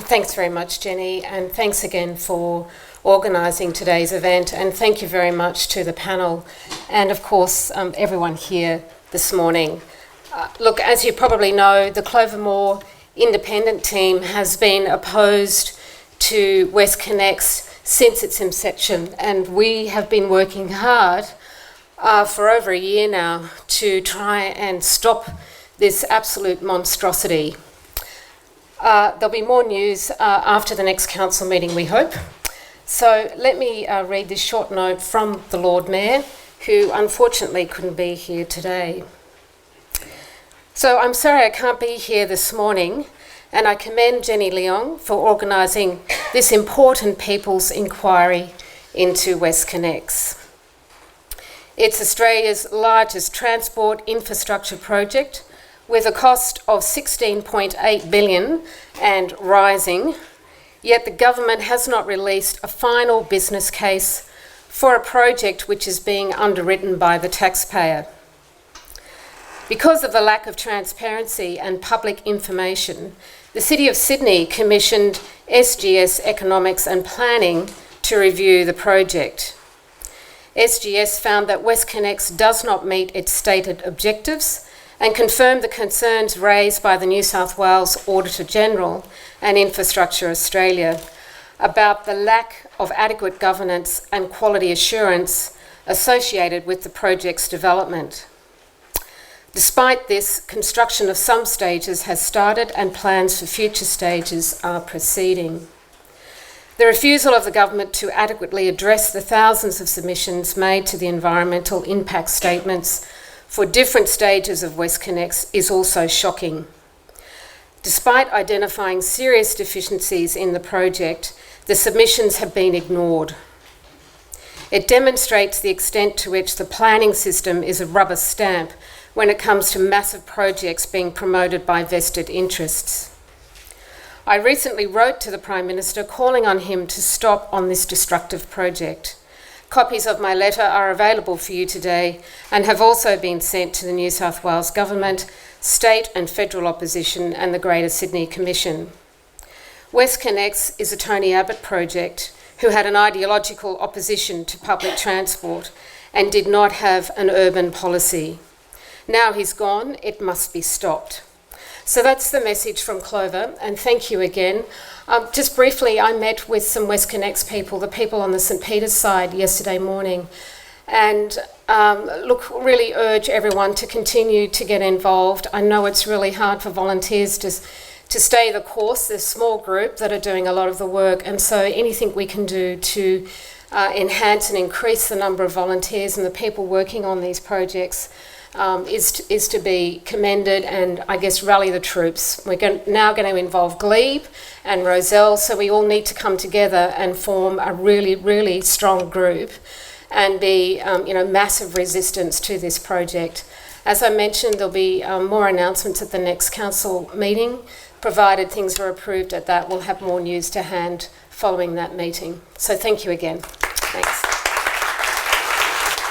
Thanks very much, Jenny, and thanks again for organising today's event, and thank you very much to the panel and, of course, everyone here this morning. Look, as you probably know, the Clover Moore independent team has been opposed to WestConnex since its inception, and we have been working hard for over a year now to try and stop this absolute monstrosity. There'll be more news after the next council meeting, we hope. So let me read this short note from the Lord Mayor, who unfortunately couldn't be here today. So I'm sorry I can't be here this morning, and I commend Jenny Leong for organising this important people's inquiry into WestConnex. It's Australia's largest transport infrastructure project with a cost of $16.8 billion and rising, yet the government has not released a final business case for a project which is being underwritten by the taxpayer. Because of the lack of transparency and public information, the City of Sydney commissioned SGS Economics and Planning to review the project. SGS found that WestConnex does not meet its stated objectives and confirmed the concerns raised by the New South Wales Auditor-General and Infrastructure Australia about the lack of adequate governance and quality assurance associated with the project's development. Despite this, construction of some stages has started and plans for future stages are proceeding. The refusal of the government to adequately address the thousands of submissions made to the environmental impact statements for different stages of WestConnex is also shocking. Despite identifying serious deficiencies in the project, the submissions have been ignored. It demonstrates the extent to which the planning system is a rubber stamp when it comes to massive projects being promoted by vested interests. I recently wrote to the Prime Minister calling on him to stop on this destructive project. Copies of my letter are available for you today and have also been sent to the New South Wales Government, state and federal opposition and the Greater Sydney Commission. WestConnex is a Tony Abbott project who had an ideological opposition to public transport and did not have an urban policy. Now he's gone, it must be stopped. So that's the message from Clover, and thank you again. Just briefly, I met with some WestConnex people, the people on the St Peter's side yesterday morning, and really urge everyone to continue to get involved. I know it's really hard for volunteers to stay the course. There's a small group that are doing a lot of the work, and so anything we can do to enhance and increase the number of volunteers and the people working on these projects is to be commended, and I guess rally the troops. We're now going to involve Glebe and Roselle, so we all need to come together and form a really, really strong group and be, massive resistance to this project. As I mentioned, there'll be more announcements at the next council meeting. Provided things are approved at that, we'll have more news to hand following that meeting. So thank you again. Thanks.